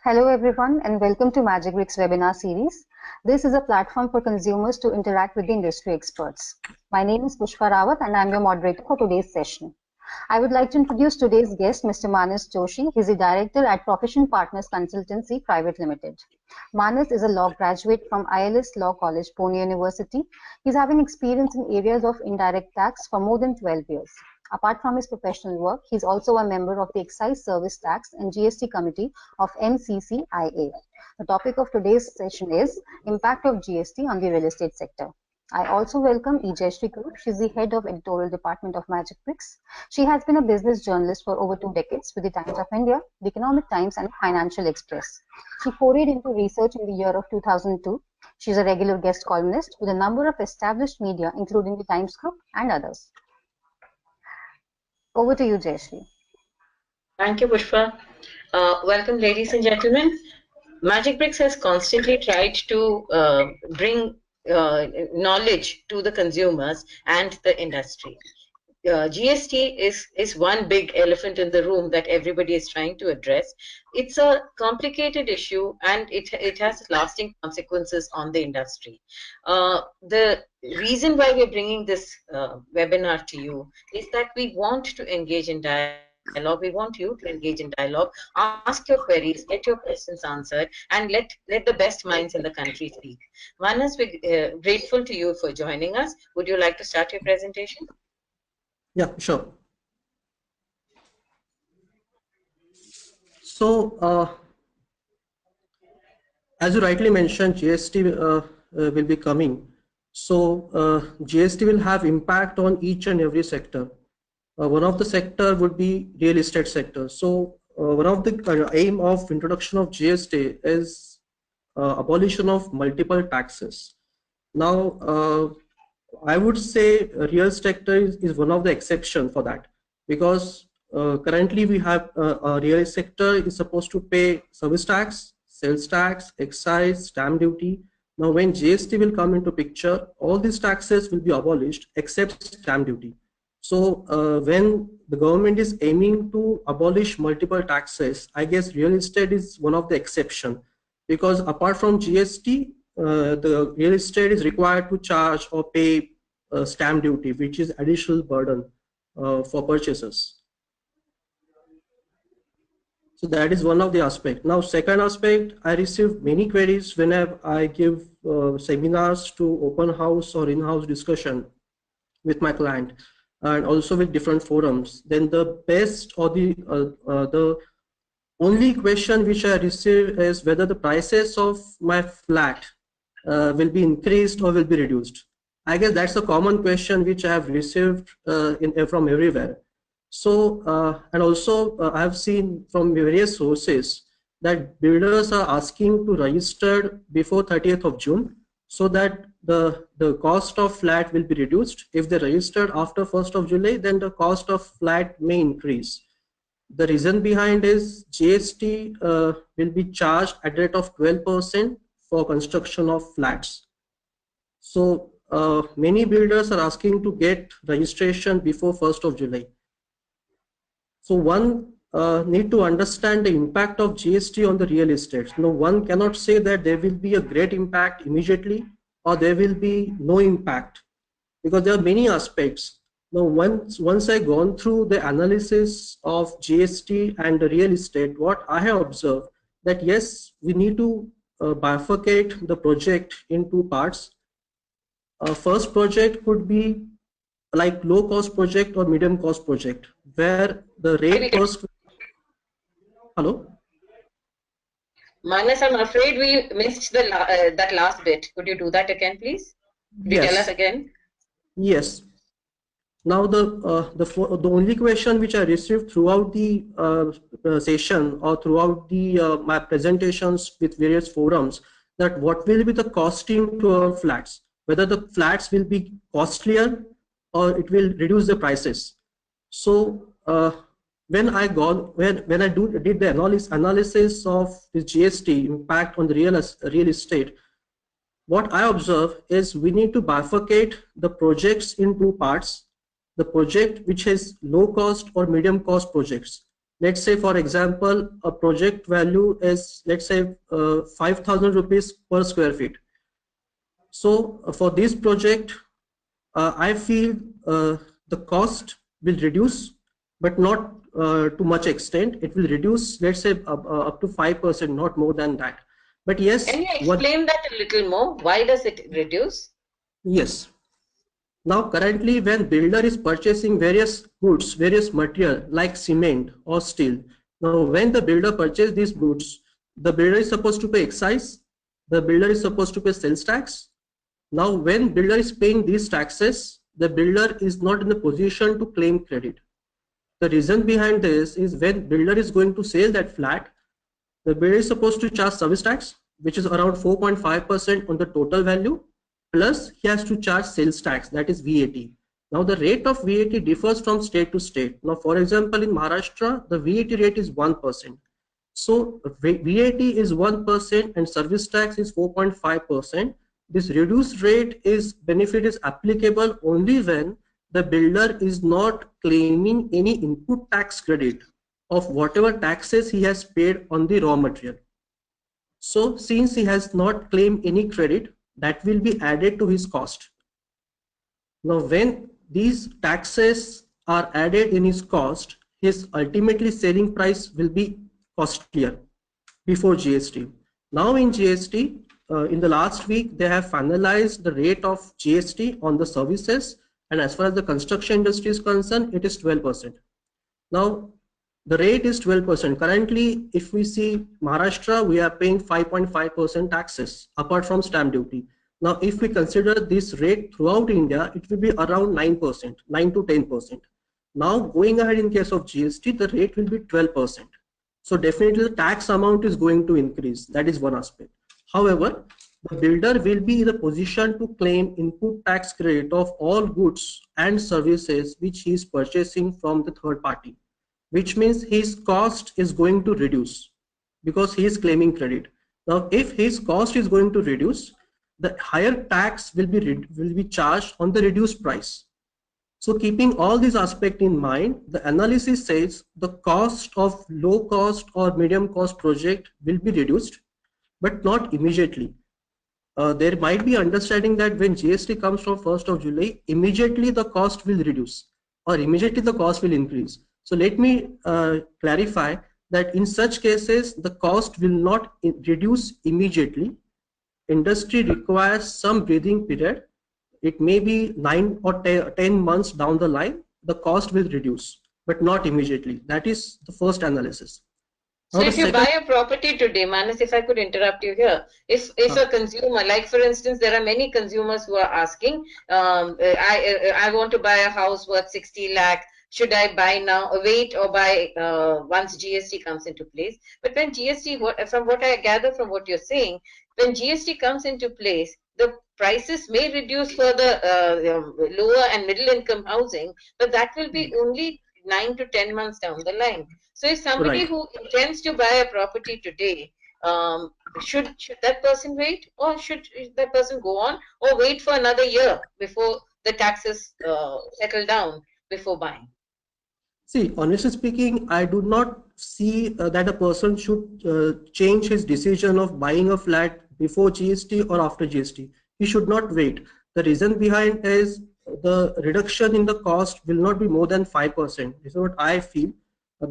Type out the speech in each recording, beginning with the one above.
Hello everyone and welcome to Magicbricks webinar series. This is a platform for consumers to interact with the industry experts. My name is Pushpa Rawat and I am your moderator for today's session. I would like to introduce today's guest, Mr. Manas Joshi. He is the director at Proficient Partners Consultancy Private Limited. Manas is a law graduate from ILS Law College, Pune University. He is having experience in areas of indirect tax for more than 12 years. Apart from his professional work, he is also a member of the Excise Service Tax and GST Committee of MCCIA. The topic of today's session is Impact of GST on the Real Estate Sector. I also welcome Jayashree Kaur. She is the head of editorial department of Magicbricks. She has been a business journalist for over 2 decades with the Times of India, the Economic Times and Financial Express. She forayed into research in the year of 2002. She is a regular guest columnist with a number of established media including the Times Group and others. Over to you, Jayashree. Thank you, Pushpa. Welcome, ladies and gentlemen. Magicbricks has constantly tried to bring knowledge to the consumers and the industry. GST is one big elephant in the room that everybody is trying to address. It's a complicated issue and it has lasting consequences on the industry. The reason why we're bringing this webinar to you is that we want to engage in dialogue. We want you to engage in dialogue, ask your queries, get your questions answered, and let the best minds in the country speak. Manas, we're grateful to you for joining us. Would you like to start your presentation? Yeah, sure. So, as you rightly mentioned, GST will be coming. So, GST will have impact on each and every sector. One of the sector would be real estate sector. So, one of the aim of introduction of GST is abolition of multiple taxes. Now, I would say real estate sector is one of the exception for that, because currently we have a real estate sector is supposed to pay service tax, sales tax, excise, stamp duty. Now when GST will come into picture, all these taxes will be abolished except stamp duty. So when the government is aiming to abolish multiple taxes, I guess real estate is one of the exception, because apart from GST, the real estate is required to charge or pay stamp duty, which is additional burden for purchasers. So that is one of the aspects. Now, second aspect, I receive many queries whenever I give seminars to open house or in-house discussion with my client, and also with different forums. Then the best or the only question which I receive is whether the prices of my flat will be increased or will be reduced. I guess that's a common question which I have received from everywhere. So, and also I have seen from various sources that builders are asking to register before 30th of June so that the cost of flat will be reduced. If they registered after 1st of July, then the cost of flat may increase. The reason behind is GST will be charged at the rate of 12% for construction of flats. So many builders are asking to get registration before 1st of July. So one need to understand the impact of GST on the real estate. No, one cannot say that there will be a great impact immediately or there will be no impact, because there are many aspects. Now, once I gone through the analysis of GST and the real estate, what I have observed that yes, we need to bifurcate the project in two parts. First project could be like low cost project or medium cost project, where the rate cost. Hello? Manas, I'm afraid we missed the that last bit. Could you do that again, please? Could you tell us again? Yes. Now the only question which I received throughout the session or throughout the my presentations with various forums, that what will be the costing to our flats, whether the flats will be costlier or it will reduce the prices. So when I did the analysis of the GST impact on the real estate, what I observe is we need to bifurcate the projects in two parts. The project which has low cost or medium cost projects. Let's say, for example, a project value is, let's say, 5,000 rupees per square feet. So for this project, I feel the cost will reduce, but not to much extent. It will reduce, let's say, up to 5%, not more than that. But yes, can you explain that a little more? Why does it reduce? Yes. Now, currently, when builder is purchasing various goods, various material like cement or steel, now when the builder purchases these goods, the builder is supposed to pay excise, the builder is supposed to pay sales tax. Now, when builder is paying these taxes, the builder is not in the position to claim credit. The reason behind this is when builder is going to sell that flat, the builder is supposed to charge service tax, which is around 4.5% on the total value, plus he has to charge sales tax, that is VAT. Now the rate of VAT differs from state to state. Now, for example, in Maharashtra, the VAT rate is 1%. So VAT is 1% and service tax is 4.5%. This reduced rate is benefit is applicable only when the builder is not claiming any input tax credit of whatever taxes he has paid on the raw material. So since he has not claimed any credit, that will be added to his cost. Now when these taxes are added in his cost, his ultimately selling price will be costlier before GST. Now in GST, in the last week, they have finalized the rate of GST on the services, and as far as the construction industry is concerned, it is 12%. Now the rate is 12%. Currently, if we see Maharashtra, we are paying 5.5% taxes apart from stamp duty. Now, if we consider this rate throughout India, it will be around 9%, 9 to 10%. Now, going ahead in case of GST, the rate will be 12%. So definitely the tax amount is going to increase. That is one aspect. However, the builder will be in the position to claim input tax credit of all goods and services which he is purchasing from the third party, which means his cost is going to reduce because he is claiming credit. Now, if his cost is going to reduce, the higher tax will be charged on the reduced price. So keeping all these aspects in mind, the analysis says the cost of low cost or medium cost project will be reduced, but not immediately. There might be understanding that when GST comes from 1st of July, immediately the cost will reduce or immediately the cost will increase. So let me clarify that in such cases, the cost will not reduce immediately. Industry requires some breathing period. It may be 9 or 10 months down the line, the cost will reduce, but not immediately. That is the first analysis. So if you buy a property today, Manas, if I could interrupt you here, if a consumer, like for instance, there are many consumers who are asking, I want to buy a house worth 60 lakh. Should I buy now, wait or buy once GST comes into place? But when GST, from what I gather from what you're saying, when GST comes into place, the prices may reduce for the lower and middle income housing, but that will be only 9 to 10 months down the line. So if somebody who intends to buy a property today, should that person wait, or should that person go on, or wait for another year before the taxes settle down before buying? See, honestly speaking, I do not see that a person should change his decision of buying a flat before GST or after GST. He should not wait. The reason behind is the reduction in the cost will not be more than 5%. This is what I feel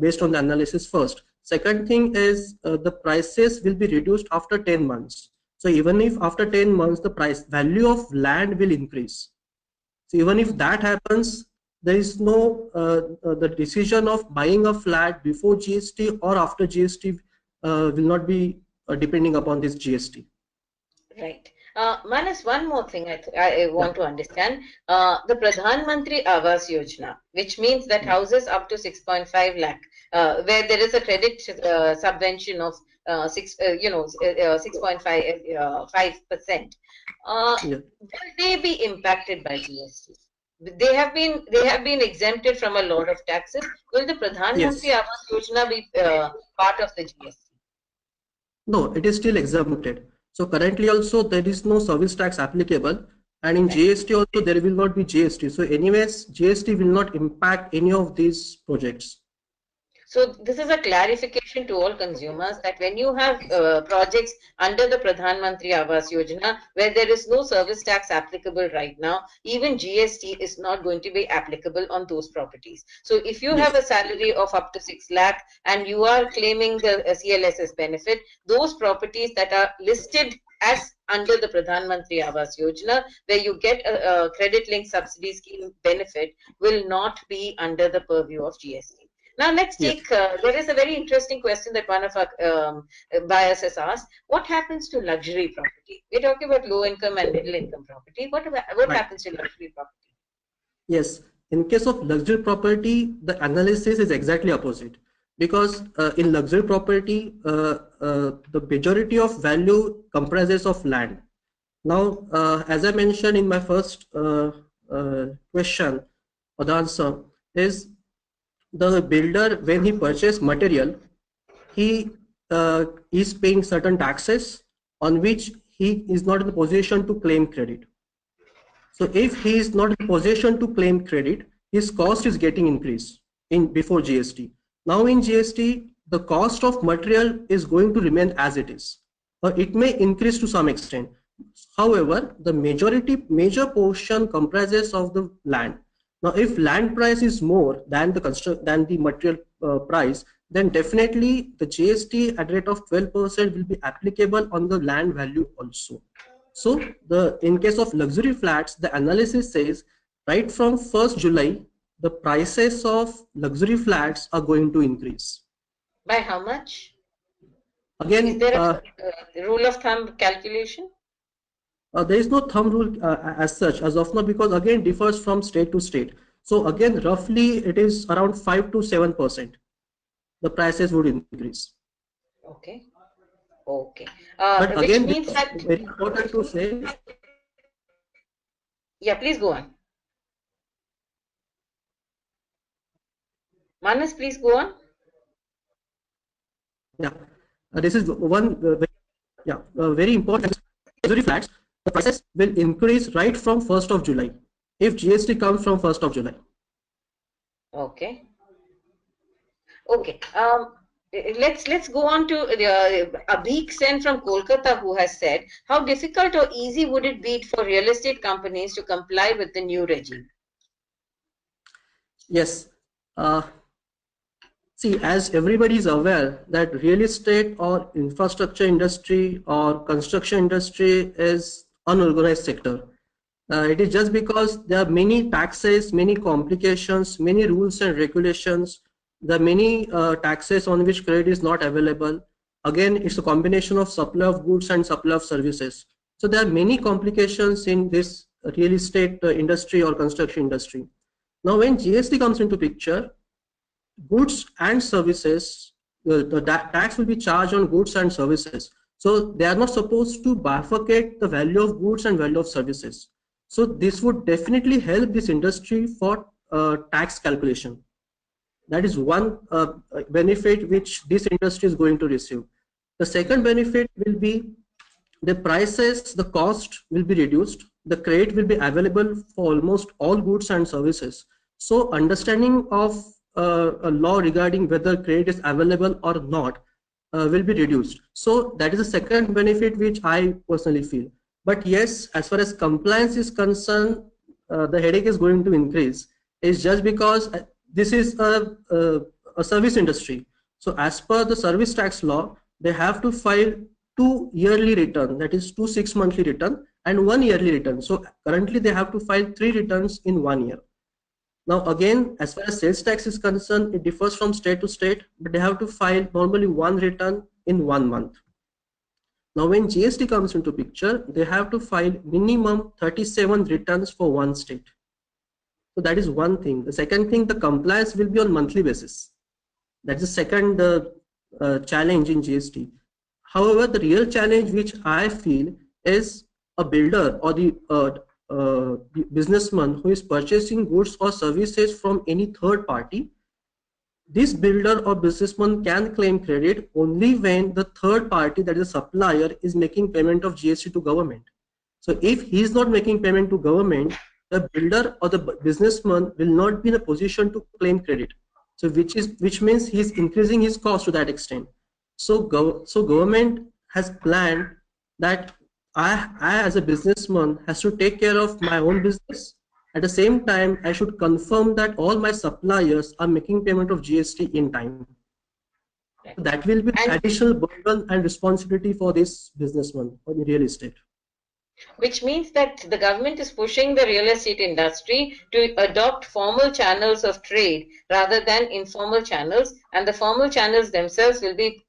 based on the analysis first. Second thing is the prices will be reduced after 10 months. So even if after 10 months the price value of land will increase. So even if that happens, there is no the decision of buying a flat before GST or after GST will not be depending upon this GST. Right. Manas, one more thing I want to understand. The Pradhan Mantri Awas Yojana, which means that houses up to 6.5 lakh, where there is a credit subvention of 6.5%. Will they be impacted by GST? They have been exempted from a lot of taxes. Will the Pradhan Mantri Awas Yojana be part of the GST? No, it is still exempted. So currently also there is no service tax applicable, and in GST also there will not be GST. So anyways, GST will not impact any of these projects. So this is a clarification to all consumers that when you have projects under the Pradhan Mantri Awas Yojana, where there is no service tax applicable right now, even GST is not going to be applicable on those properties. So if you have a Yes. salary of up to 6 lakh and you are claiming the CLSS benefit, those properties that are listed as under the Pradhan Mantri Awas Yojana, where you get a credit linked subsidy scheme benefit, will not be under the purview of GST. Now let's Yes. take, there is a very interesting question that one of our buyers has asked. What happens to luxury property? We're talking about low income and middle income property. What Right. happens to luxury property? Yes. In case of luxury property, the analysis is exactly opposite, because in luxury property, the majority of value comprises of land. Now, as I mentioned in my first question or the answer, is the builder, when he purchase material, he is paying certain taxes on which he is not in a position to claim credit. So if he is not in position to claim credit, his cost is getting increased in before GST. Now in GST, the cost of material is going to remain as it is, or it may increase to some extent. However, the major portion comprises of the land. Now, if land price is more than the material price, then definitely the GST at rate of 12% will be applicable on the land value also. So in case of luxury flats, the analysis says right from 1st July, the prices of luxury flats are going to increase. By how much? Is Again, there a rule of thumb calculation? there is no thumb rule as such as of now, because again differs from state to state. So again, roughly it is around 5 to 7%. The prices would increase. Okay. Okay. But Which again, means this is that, very important to say. yeah, please go on. Manas, please go on. Yeah, this is one very important. Luxury flats, the prices will increase right from 1st of July if GST comes from 1st of July. Okay. Okay. Let's go on to Abhik Sen from Kolkata, who has said, how difficult or easy would it be for real estate companies to comply with the new regime? Yes. See, as everybody is aware that real estate or infrastructure industry or construction industry is unorganized sector. It is just because there are many taxes, many complications, many rules and regulations. There are many taxes on which credit is not available. Again, it's a combination of supply of goods and supply of services. So there are many complications in this real estate industry or construction industry. Now, when GST comes into picture, goods and services, the tax will be charged on goods and services. So they are not supposed to bifurcate the value of goods and value of services. So this would definitely help this industry for tax calculation. That is one benefit which this industry is going to receive. The second benefit will be the prices, the cost will be reduced. The credit will be available for almost all goods and services. So understanding of a law regarding whether credit is available or not will be reduced. So that is the second benefit which I personally feel. But yes, as far as compliance is concerned, the headache is going to increase. It's just because this is a service industry. So as per the service tax law, they have to file 2 yearly return, that is 2 6 monthly return, and 1 yearly return. So currently they have to file 3 returns in 1 year. Now again, as far as sales tax is concerned, it differs from state to state, but they have to file normally 1 return in 1 month. Now when GST comes into picture, they have to file minimum 37 returns for one state. So that is one thing. The second thing, the compliance will be on monthly basis. That's the second challenge in GST. However, the real challenge which I feel is a builder or the businessman who is purchasing goods or services from any third party. This builder or businessman can claim credit only when the third party, that is a supplier, is making payment of GST to government. So if he is not making payment to government, the builder or the businessman will not be in a position to claim credit. So which means he's increasing his cost to that extent. So government has planned that I as a businessman has to take care of my own business. At the same time, I should confirm that all my suppliers are making payment of GST in time. So that will be an additional burden and responsibility for this businessman or the real estate. Which means that the government is pushing the real estate industry to adopt formal channels of trade rather than informal channels, and the formal channels themselves will be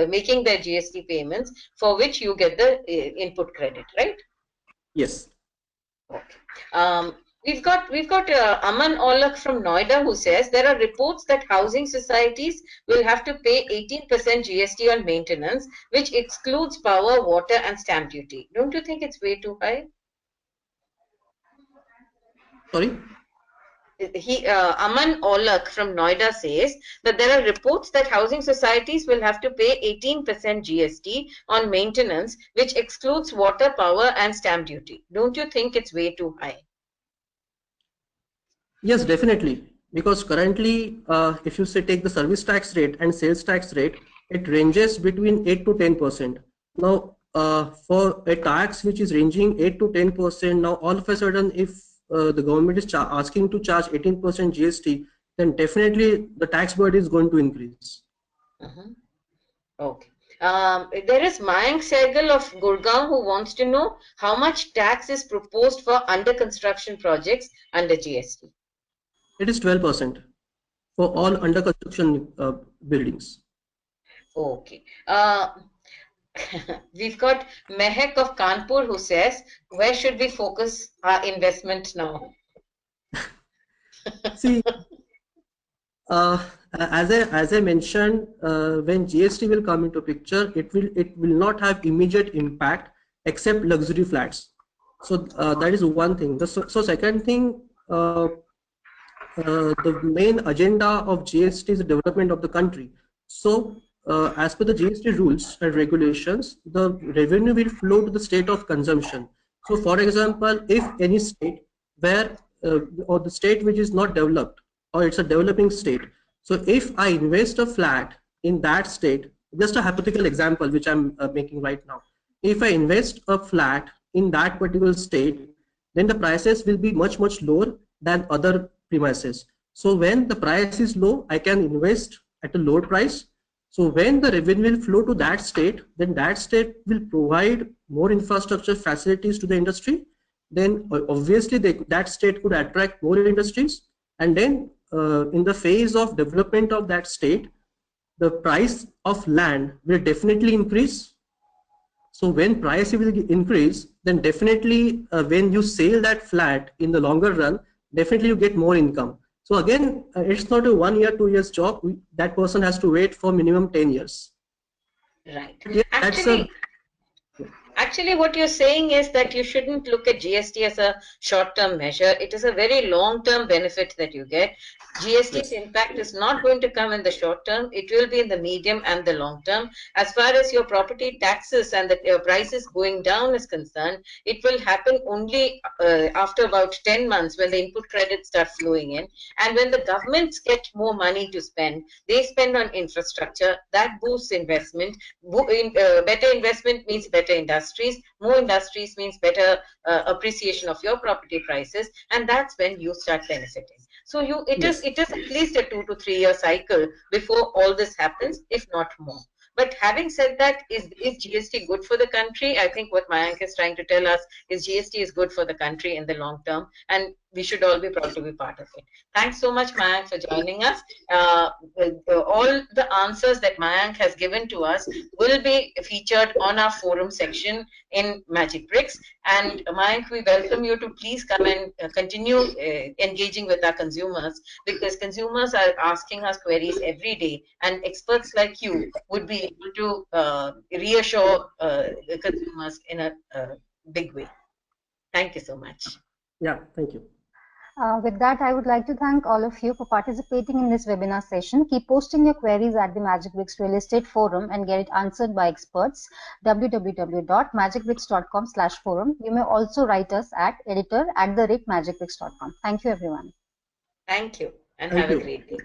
making their GST payments, for which you get the input credit, right? Yes. Okay. We've got Aman Olak from Noida, who says there are reports that housing societies will have to pay 18% GST on maintenance, which excludes power, water, and stamp duty. Don't you think it's way too high? Sorry? Aman Olak from Noida says that there are reports that housing societies will have to pay 18% GST on maintenance, which excludes water, power, and stamp duty. Don't you think it's way too high? Yes, definitely. Because currently, if you say take the service tax rate and sales tax rate, it ranges between 8 to 10%. Now, for a tax which is ranging 8 to 10%, now all of a sudden, if the government is asking to charge 18% GST, then definitely the tax burden is going to increase. Okay. There is Mayank Sehgal of Gurgaon who wants to know how much tax is proposed for under construction projects under GST. It is 12% for all under construction buildings. Okay. We've got Mehak of Kanpur who says, where should we focus our investment now? See, as I mentioned, when GST will come into picture, it will not have immediate impact except luxury flats. So that is one thing. So second thing, the main agenda of GST is the development of the country. So as per the GST rules and regulations, the revenue will flow to the state of consumption. So for example, if any state where or the state which is not developed, or it's a developing state. So if I invest a flat in that state, just a hypothetical example which I'm making right now. If I invest a flat in that particular state, then the prices will be much lower than other premises. So when the price is low, I can invest at a lower price. So when the revenue will flow to that state, then that state will provide more infrastructure facilities to the industry. Then obviously that state could attract more industries. And then in the phase of development of that state, the price of land will definitely increase. So when price will increase, then definitely when you sell that flat in the longer run, definitely you get more income. So again, it's not a 1 year, 2 years job. That person has to wait for minimum 10 years. Right. Yeah, Actually, what you're saying is that you shouldn't look at GST as a short-term measure. It is a very long-term benefit that you get. GST's impact is not going to come in the short term. It will be in the medium and the long term. As far as your property taxes and the prices going down is concerned, it will happen only after about 10 months when the input credits start flowing in. And when the governments get more money to spend, they spend on infrastructure. That boosts investment. Better investment means better industries. More industries means better appreciation of your property prices. And that's when you start benefiting. So it is at least a 2 to 3 year cycle before all this happens, if not more. But having said that, is GST good for the country? I think what Mayank is trying to tell us is GST is good for the country in the long term, and we should all be proud to be part of it. Thanks so much, Mayank, for joining us. All the answers that Mayank has given to us will be featured on our forum section in Magicbricks. And Mayank, we welcome you to please come and continue engaging with our consumers, because consumers are asking us queries every day, and experts like you would be able to reassure consumers in a big way. Thank you so much. Yeah, thank you. With that, I would like to thank all of you for participating in this webinar session. Keep posting your queries at the Magicbricks Real Estate Forum and get it answered by experts. www.magicbricks.com/forum. You may also write us at editor@magicbricks.com. Thank you, everyone. Thank you, and have a great day.